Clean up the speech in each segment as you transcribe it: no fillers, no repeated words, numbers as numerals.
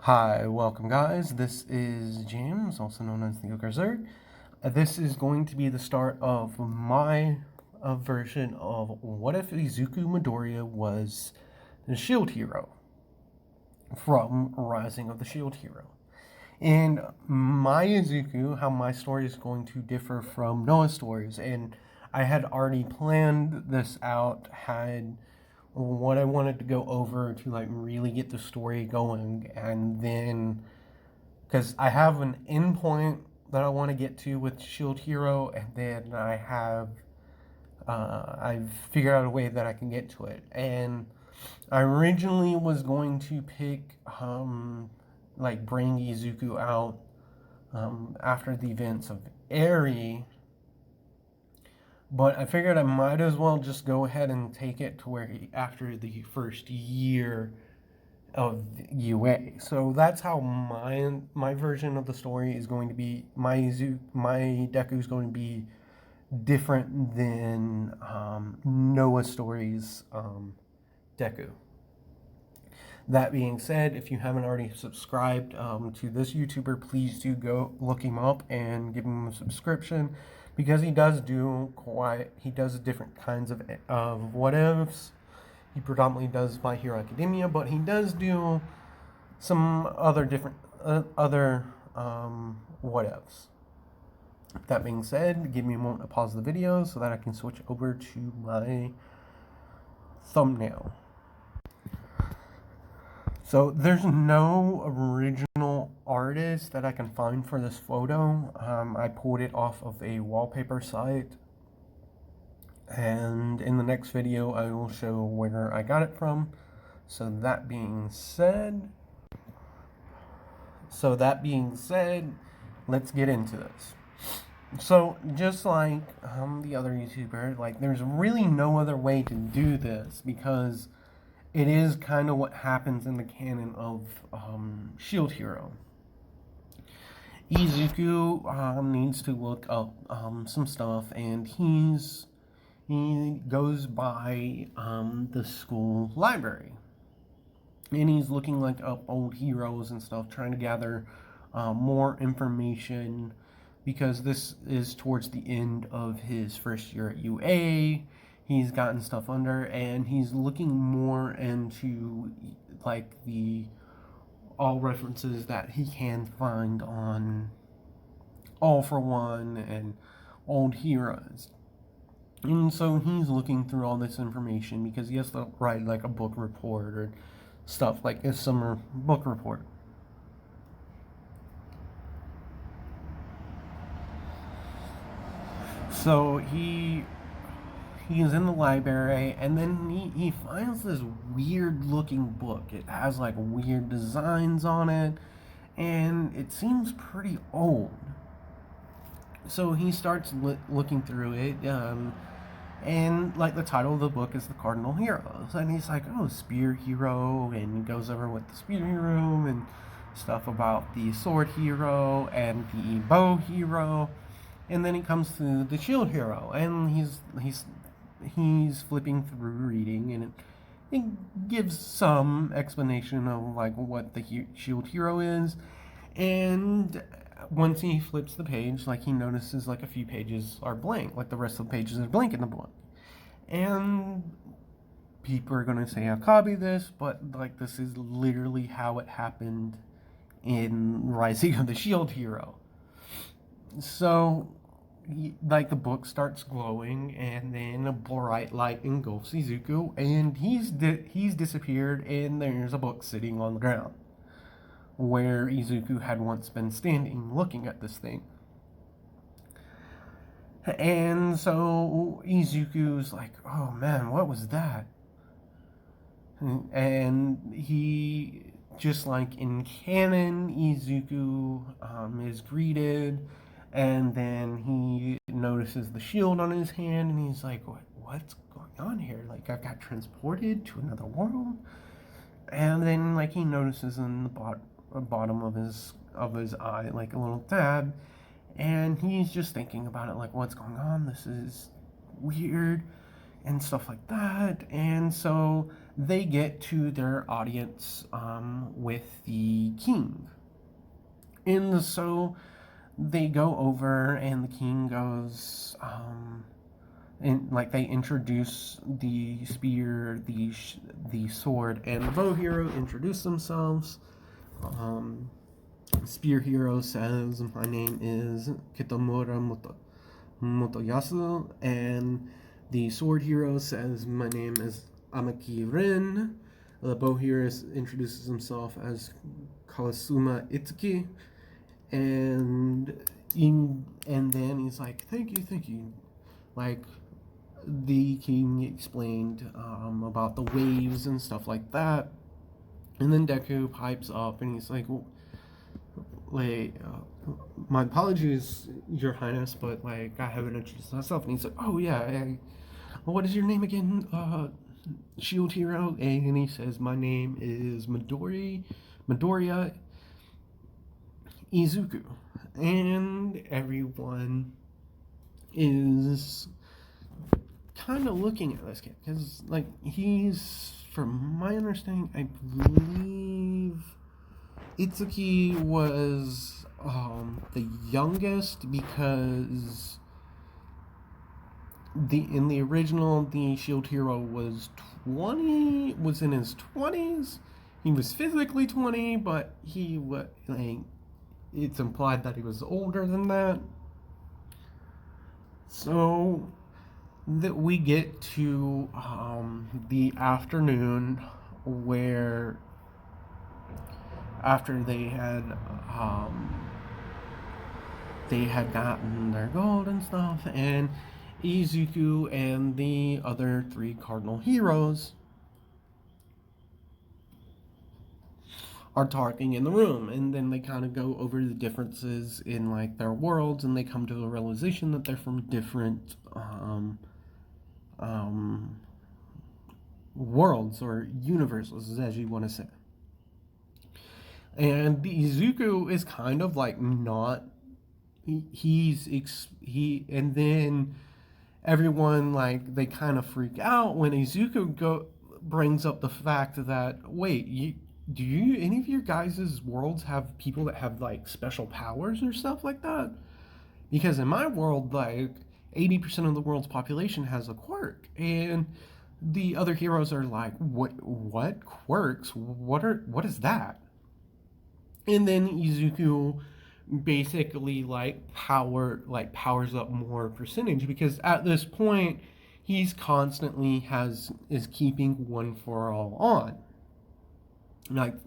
Hi, welcome guys. This is James, also known as the Ogre Zerg. This is going to be the start of my version of what if Izuku Midoriya was the shield hero from Rising of the Shield Hero. And my Izuku, how my story is going to differ from Noah's stories, and I had already planned this out, had what I wanted to go over to like really get the story going, and then because I have an endpoint that I want to get to with Shield Hero, and then I've figured out a way that I can get to it. And I originally was going to pick like bring Izuku out after the events of Eri, but I figured I might as well just go ahead and take it to where after the first year of UA. So that's how my version of the story is going to be. My Deku is going to be different than Noah Story's Deku. That being said, if you haven't already subscribed to this YouTuber, please do go look him up and give him a subscription, because he does different kinds of what ifs. He predominantly does My Hero Academia, but he does do some other different what ifs. That being said, give me a moment to pause the video so that I can switch over to my thumbnail. So there's no original artist that I can find for this photo. I pulled it off of a wallpaper site, and in the next video I will show where I got it from. So that being said, let's get into this. So just like the other YouTuber, like there's really no other way to do this, because it is kind of what happens in the canon of Shield Hero. Izuku needs to look up some stuff, and he goes by the school library, and he's looking like up old heroes and stuff, trying to gather more information, because this is towards the end of his first year at UA. He's gotten stuff under, and he's looking more into like all references that he can find on All for One and old heroes. And so he's looking through all this information because he has to write like a book report or stuff, like a summer book report. So he is in the library, and then he finds this weird looking book. It has like weird designs on it, and it seems pretty old. So he starts looking through it, and like the title of the book is The Cardinal Heroes, and he's like, oh, Spear Hero, and he goes over with the Spear Hero and stuff about the Sword Hero and the Bow Hero, and then he comes to the Shield Hero, and he's flipping through reading, and it gives some explanation of like what the Shield Hero is. And once he flips the page, like he notices like a few pages are blank, like the rest of the pages are blank in the book. And people are gonna say I copied this, but like this is literally how it happened in Rising of the Shield Hero. So like the book starts glowing, and then a bright light engulfs Izuku, and he's disappeared, and there's a book sitting on the ground where Izuku had once been standing looking at this thing. And so Izuku's like, oh man, what was that? And he, just like in canon, Izuku is greeted, and then he notices the shield on his hand, and he's like, what's going on here? Like, I got transported to another world? And then like he notices in the bottom of his eye like a little tab, and he's just thinking about it, like, what's going on? This is weird and stuff like that. And so they get to their audience with the king. And so they go over, and the king goes, and like they introduce the spear, the sword, and the bow hero introduce themselves. Spear hero says, "My name is Kitamura Motoyasu," and the sword hero says, "My name is Amaki Rin." The bow hero introduces himself as Kawasuma Itsuki, and and then he's like, thank you." Like, the king explained about the waves and stuff like that. And then Deku pipes up and he's like, wait, my apologies, Your Highness, but like I haven't introduced myself. And he's like, oh yeah, what is your name again? Shield Hero. And he says, my name is Midoriya Izuku. And everyone is kind of looking at this kid because, like, he's, from my understanding, I believe Itsuki was the youngest, because in the original, the Shield Hero was in his 20s. He was physically 20, but he was like, it's implied that he was older than that. So that we get to the afternoon where, after they had gotten their gold and stuff, and Izuku and the other three cardinal heroes are talking in the room, and then they kind of go over the differences in like their worlds, and they come to the realization that they're from different worlds or universes, as you want to say. And Izuku is kind of like not. And then everyone, like, they kind of freak out when Izuku brings up the fact that, wait, do any of your guys' worlds have people that have like special powers or stuff like that? Because in my world, like 80% of the world's population has a quirk, and the other heroes are like, what quirks? What is that? And then Izuku basically powers up more percentage, because at this point he's constantly is keeping one for all on,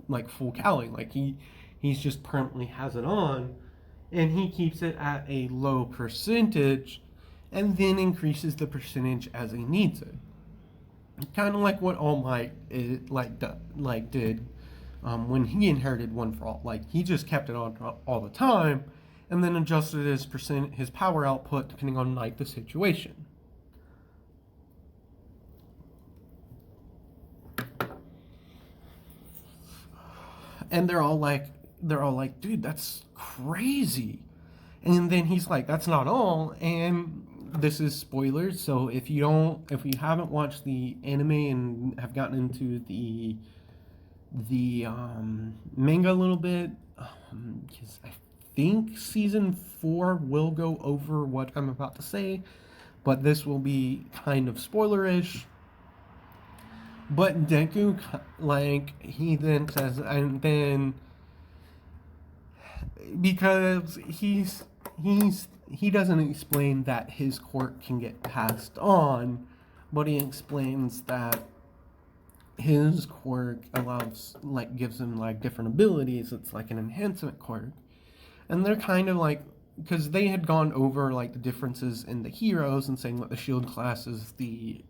like full Cali, like he's just permanently has it on, and he keeps it at a low percentage and then increases the percentage as he needs it, kind of like what All Might did when he inherited One for All. Like, he just kept it on all the time, and then adjusted his power output depending on like the situation. And they're all like, dude, that's crazy. And then he's like, that's not all. And this is spoilers, so if you haven't watched the anime and have gotten into the manga a little bit, because I think season 4 will go over what I'm about to say, but this will be kind of spoilerish. But Deku, like, he then says, and then because he doesn't explain that his quirk can get passed on, but he explains that his quirk gives him like different abilities. It's like an enhancement quirk. And they're kind of like, because they had gone over like the differences in the heroes and saying that the shield class is the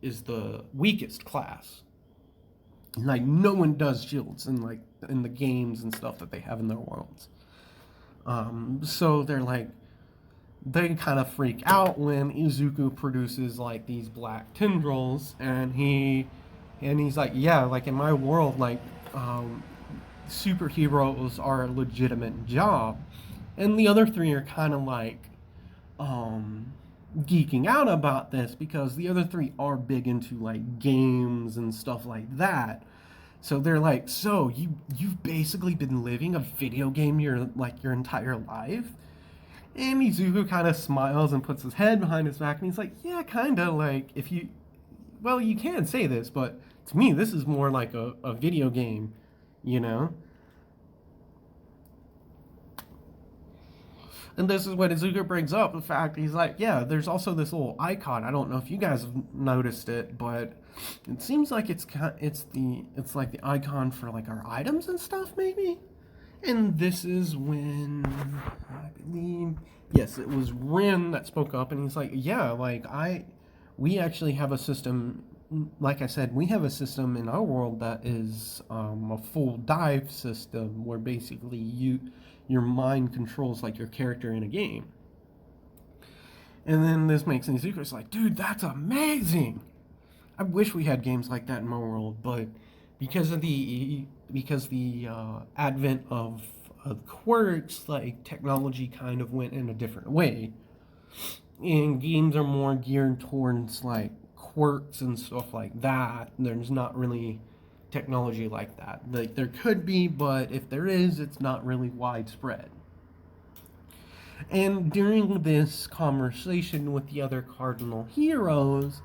weakest class. Like, no one does shields in the games and stuff that they have in their worlds. So they kind of freak out when Izuku produces like these black tendrils, and he's like, yeah, like in my world, like superheroes are a legitimate job. And the other three are kind of like, geeking out about this because the other three are big into like games and stuff like that. So they're like, so you've basically been living a video game your entire life? And Izuku kind of smiles and puts his head behind his back and he's like, yeah, kind of like if you, well, you can say this, but to me, this is more like a video game, you know? And this is what Izuku brings up. In fact, he's like, yeah, there's also this little icon. I don't know if you guys have noticed it, but it seems like it's like the icon for like our items and stuff, maybe. And this is when I believe, yes, it was Rin that spoke up, and he's like, yeah, we actually have a system. Like I said, we have a system in our world that is a full dive system where basically your mind controls like your character in a game. And then this makes Izuku's like, dude, that's amazing. I wish we had games like that in my world, but because the advent of quirks, like technology kind of went in a different way, and games are more geared towards like quirks and stuff like that. There's not really technology like that. Like there could be, but if there is, it's not really widespread. And during this conversation with the other cardinal heroes,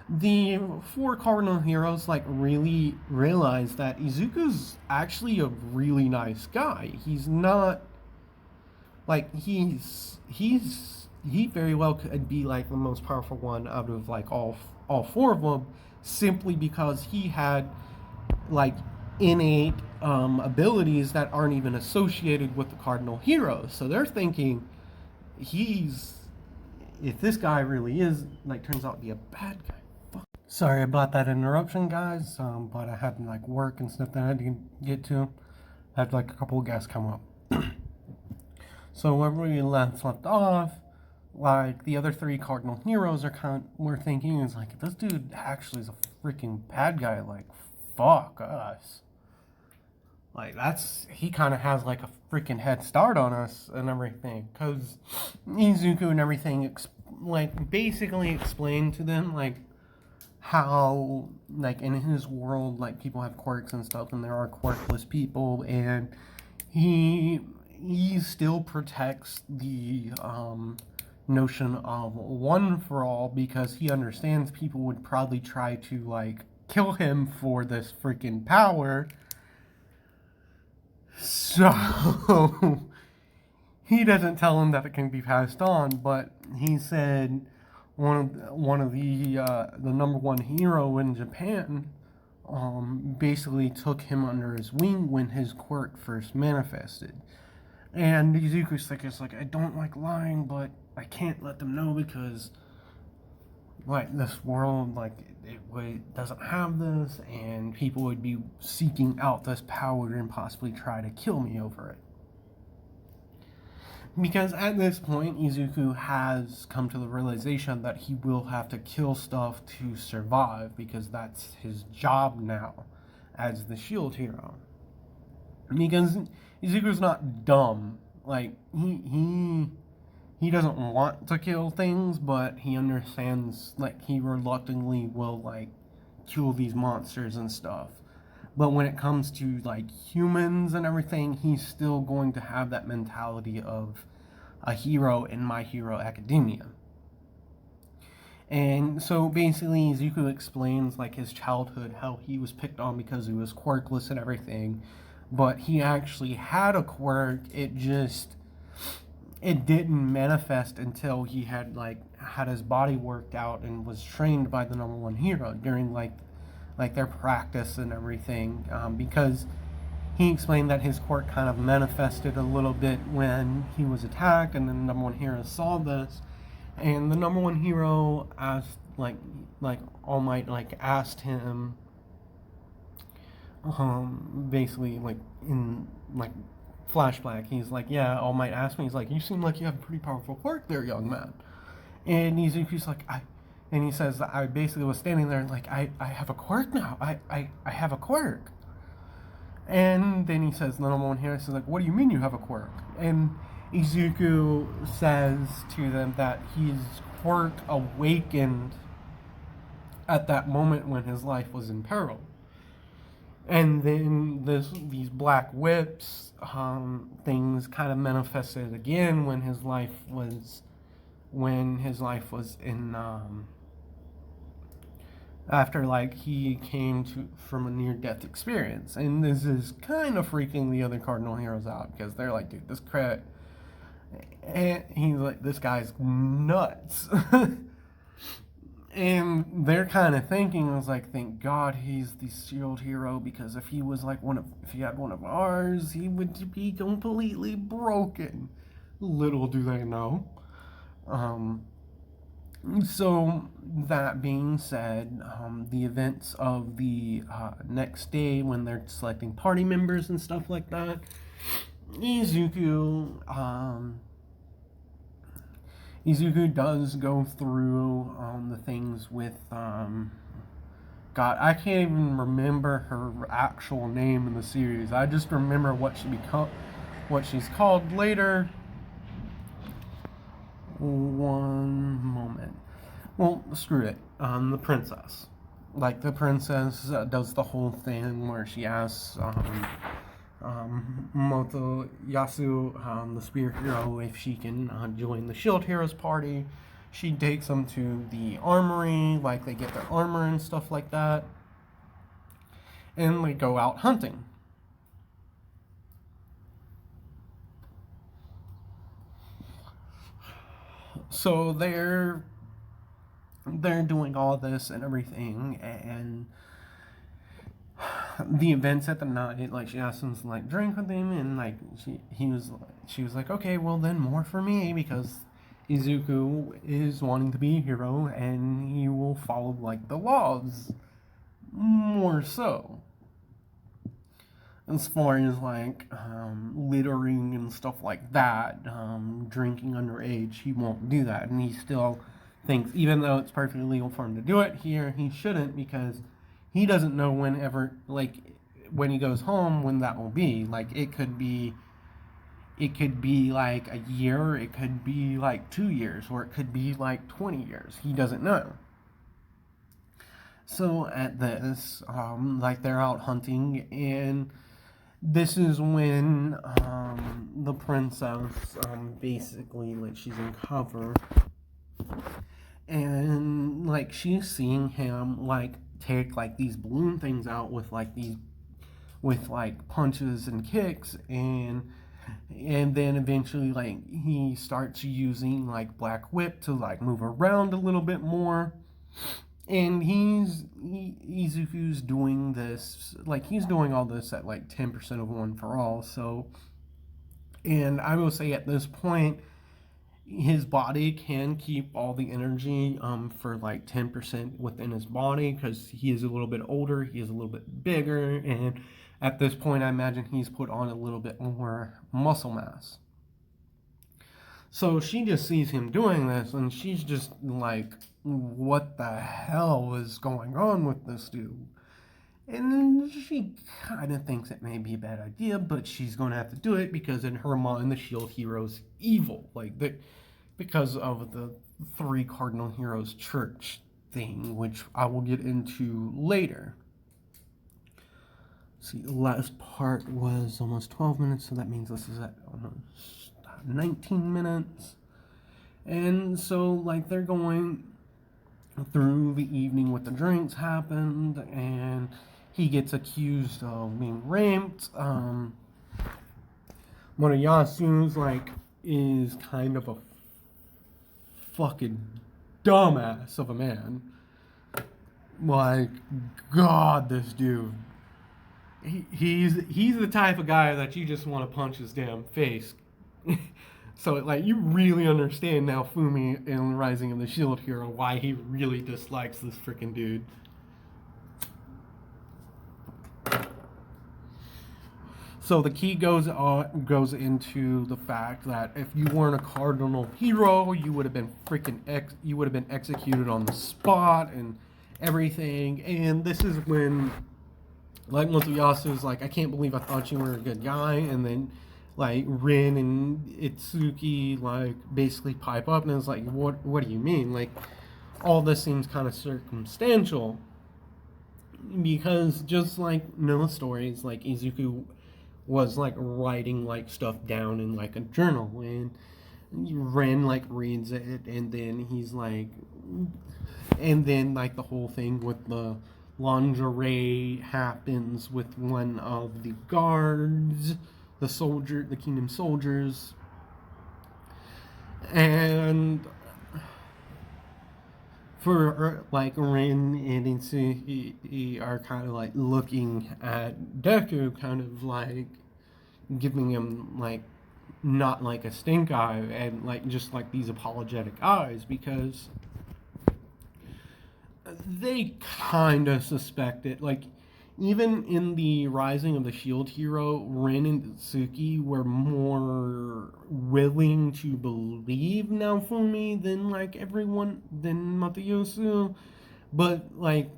the four cardinal heroes like really realize that Izuku's actually a really nice guy. He's not like he very well could be like the most powerful one out of like all four of them, simply because he had like innate abilities that aren't even associated with the cardinal heroes. So they're thinking if this guy really is like turns out to be a bad guy. Sorry about that interruption, guys. But I had like work and stuff that I had to get to. I had like a couple of guests come up. So where we left off, like the other three cardinal heroes we're thinking is like, this dude actually is a freaking bad guy. Like, fuck us. Like he kind of has like a freaking head start on us and everything, cause Izuku and everything like basically explained to them like how like in his world like people have quirks and stuff and there are quirkless people, and he still protects the notion of one for all because he understands people would probably try to like kill him for this freaking power. So he doesn't tell him that it can be passed on, but he said one of the number one hero in Japan basically took him under his wing when his quirk first manifested. And Izuku's like, I don't like lying, but I can't let them know because like this world like it doesn't have this, and people would be seeking out this power and possibly try to kill me over it. Because at this point, Izuku has come to the realization that he will have to kill stuff to survive because that's his job now as the shield hero. Because Izuku's not dumb. Like, he doesn't want to kill things, but he understands, like, he reluctantly will, like, kill these monsters and stuff. But when it comes to, like, humans and everything, he's still going to have that mentality of a hero in My Hero Academia. And so basically Izuku explains, like, his childhood, how he was picked on because he was quirkless and everything. But he actually had a quirk, it didn't manifest until he had his body worked out and was trained by the number one hero during like their practice and everything, because he explained that his quirk kind of manifested a little bit when he was attacked, and then the number one hero saw this, and the number one hero asked like All Might asked him basically like in like flashback, he's like, yeah, All Might asked me, he's like, you seem like you have a pretty powerful quirk there, young man. And Izuku's like, and he says that I basically was standing there like, I have a quirk now. I have a quirk. And then he says, the number one hero says like, what do you mean you have a quirk? And Izuku says to them that his quirk awakened at that moment when his life was in peril. And then these black whips things kind of manifested again when his life was in after like he came to from a near death experience. And this is kind of freaking the other cardinal heroes out because they're like, dude, this credit, and he's like, this guy's nuts. And they're kind of thinking, I was like, thank God he's the shield hero, because if he was like if he had one of ours, he would be completely broken. Little do they know. So that being said, the events of the next day when they're selecting party members and stuff like that, Izuku does go through the things with God. I can't even remember her actual name in the series. I just remember what she's called later. One moment. Well, screw it. The princess. Like, the princess does the whole thing where she asks Motoyasu, the spear hero, if she can join the shield heroes party. She takes them to the armory, like they get their armor and stuff like that, and they go out hunting. So they're doing all this and everything, and the events at the night, like she asked him to like drink with him, and like she was like, okay, well then more for me, because Izuku is wanting to be a hero and he will follow like the laws more so. As far as like littering and stuff like that, drinking underage, he won't do that, and he still thinks, even though it's perfectly legal for him to do it here, he shouldn't, because he doesn't know whenever, like, when he goes home, when that will be. Like, it could be like a year, it could be like 2 years, or it could be like 20 years. He doesn't know. So at this, like, they're out hunting, and this is when the princess, basically, like, she's in cover, and like she's seeing him like take like these balloon things out with like punches and kicks, and then eventually like he starts using like black whip to like move around a little bit more. And Izuku's doing this, like he's doing all this at like 10% of one for all. So, and I will say at this point, his body can keep all the energy for like 10% within his body, because he is a little bit older, he is a little bit bigger, and at this point I imagine he's put on a little bit more muscle mass. So she just sees him doing this, and she's just like, what the hell is going on with this dude? And she kind of thinks it may be a bad idea, but she's going to have to do it, because in her mind, the shield hero's evil. Like, because of the 3 cardinal heroes church thing, which I will get into later. See, the last part was almost 12 minutes, so that means this is at almost 19 minutes. And so, like, they're going through the evening with the drinks happened, and he gets accused of being raped. Moriyasu's like is kind of a fucking dumbass of a man. Like, God, this dude. He's the type of guy that you just want to punch his damn face. So, like, you really understand now, Fumi in Rising of the Shield Hero, why he really dislikes this freaking dude. So the key goes into the fact that if you weren't a cardinal hero, you would have been executed on the spot and everything. And this is when, like, Motoyasu is like, I can't believe I thought you were a good guy, and then like Rin and Itsuki like basically pipe up, and it's like, what do you mean? Like, all this seems kind of circumstantial, because just like Noah stories, like Izuku was like writing like stuff down in like a journal, and Ren like reads it, and then he's like, and then like the whole thing with the lingerie happens with one of the guards, the kingdom soldiers, and for like Rin and Itsuki are kind of like looking at Deku, kind of like giving him like not like a stink eye, and like just like these apologetic eyes, because they kind of suspect it. Like, even in the Rising of the Shield Hero, Rin and Tsuki were more willing to believe Naofumi than like everyone, than Matayosu. But like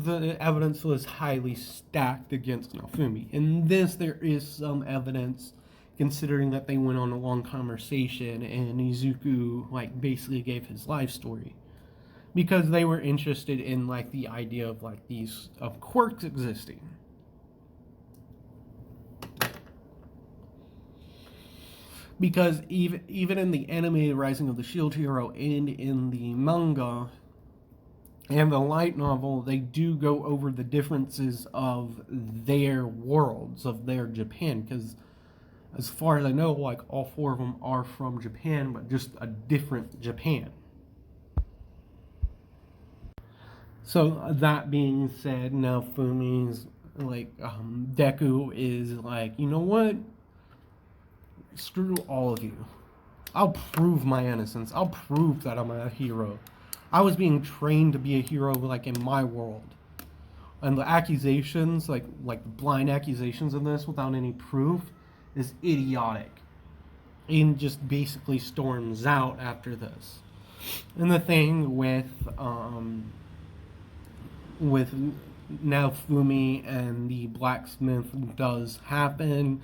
the evidence was highly stacked against Naofumi. In this, there is some evidence, considering that they went on a long conversation and Izuku like basically gave his life story, because they were interested in like the idea of like these of quirks existing. Because even in the anime Rising of the Shield Hero and in the manga and the light novel, they do go over the differences of their worlds, of their Japan, because as far as I know, like all four of them are from Japan, but just a different Japan. So that being said, now Fumi's like Deku is like, you know what? Screw all of you. I'll prove my innocence. I'll prove that I'm a hero. I was being trained to be a hero, like in my world. And the accusations, like blind accusations in this without any proof, is idiotic. And just basically storms out after this. And the thing with now Fumi and the blacksmith does happen.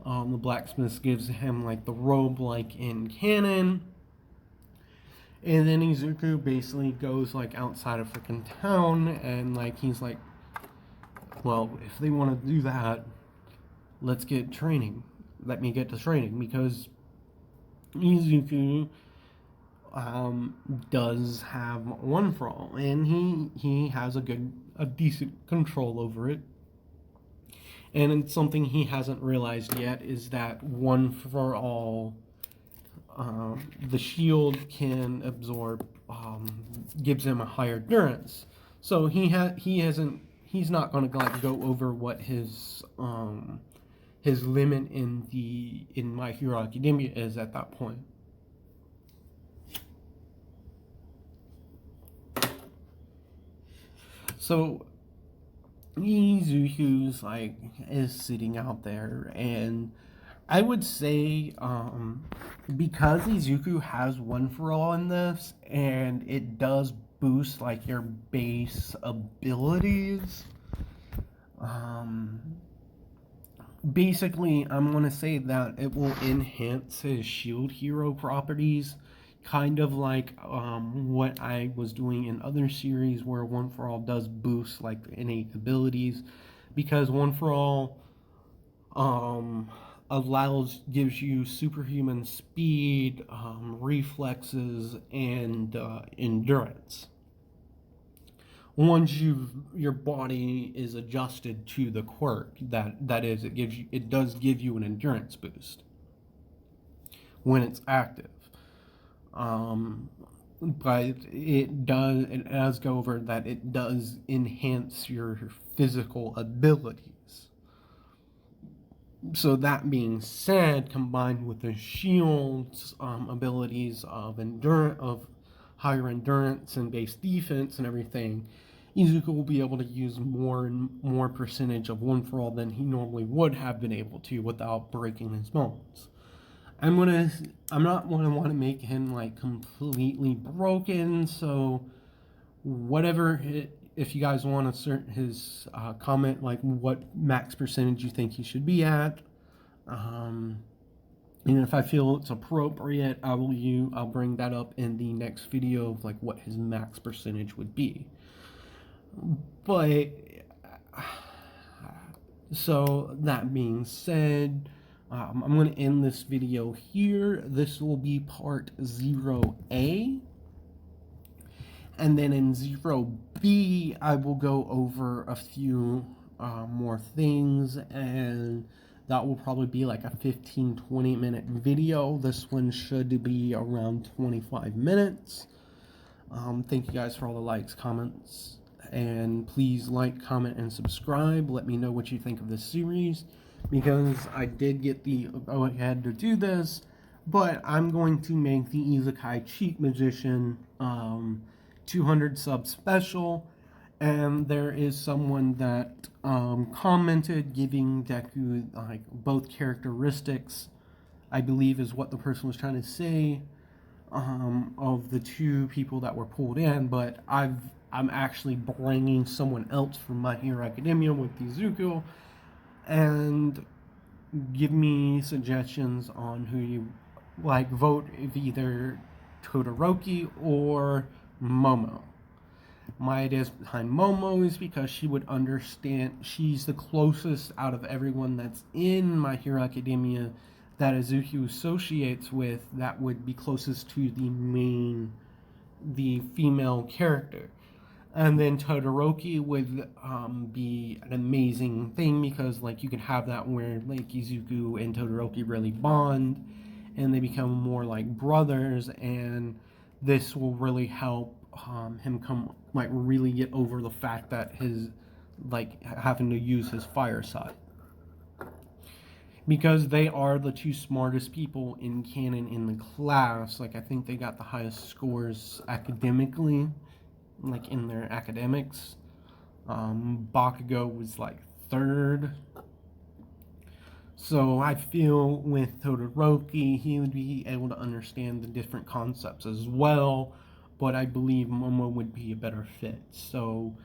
The blacksmith gives him like the robe, like in canon, and then Izuku basically goes like outside of freaking town, and like he's like, well, if they want to do that, let's get training. Let me get to training, because Izuku does have one for all, and he has a decent control over it. And it's something he hasn't realized yet, is that one for all, the shield can absorb, gives him a higher endurance. So he's not going to like go over what his limit in My Hero Academia is at that point. So Izuku's like is sitting out there, and I would say because Izuku has one for all in this, and it does boost like your base abilities. Basically, I'm gonna say that it will enhance his shield hero properties, kind of like what I was doing in other series where One for All does boost like innate abilities, because One for All gives you superhuman speed, reflexes, and endurance. Once your body is adjusted to the quirk, that is, it does give you an endurance boost when it's active. But it does go over that it does enhance your physical abilities. So that being said, combined with the shield's abilities of higher endurance and base defense and everything, Izuku will be able to use more and more percentage of One for All than he normally would have been able to without breaking his bones. I'm not gonna want to make him like completely broken. So whatever, if you guys want to assert his comment, like what max percentage you think he should be at, And if I feel it's appropriate, I'll bring that up in the next video of like what his max percentage would be. But so that being said, I'm going to end this video here. This will be part 0A. And then in 0B, I will go over a few more things, and that will probably be like a 15-20 minute video. This one should be around 25 minutes. Thank you guys for all the likes, comments, and please like, comment, and subscribe. Let me know what you think of this series, because I did get the go ahead to do this, but I'm going to make the Isekai Cheat Magician 200 sub special, and there is someone that commented giving Deku like both characteristics, I believe is what the person was trying to say, of the two people that were pulled in, but I'm actually bringing someone else from My Hero Academia with Izuku, and give me suggestions on who you like. Vote of either Todoroki or Momo. My ideas behind Momo is because she would understand, she's the closest out of everyone that's in My Hero Academia that Izuku associates with, that would be closest to the female character. And then Todoroki would be an amazing thing, because like you could have that where like Izuku and Todoroki really bond and they become more like brothers, and this will really help him come like really get over the fact that his like having to use his fire side, because they are the two smartest people in canon in the class. Like I think they got the highest scores academically, like in their academics. Bakugo was like third. So I feel with Todoroki, he would be able to understand the different concepts as well, but I believe Momo would be a better fit. So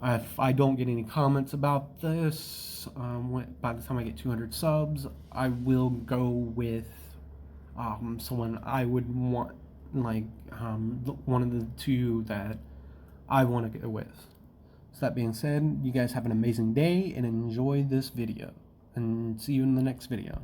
if I don't get any comments about this, by the time I get 200 subs, I will go with someone I would want, like one of the two that I want to go with. So that being said, you guys have an amazing day and enjoy this video. And see you in the next video.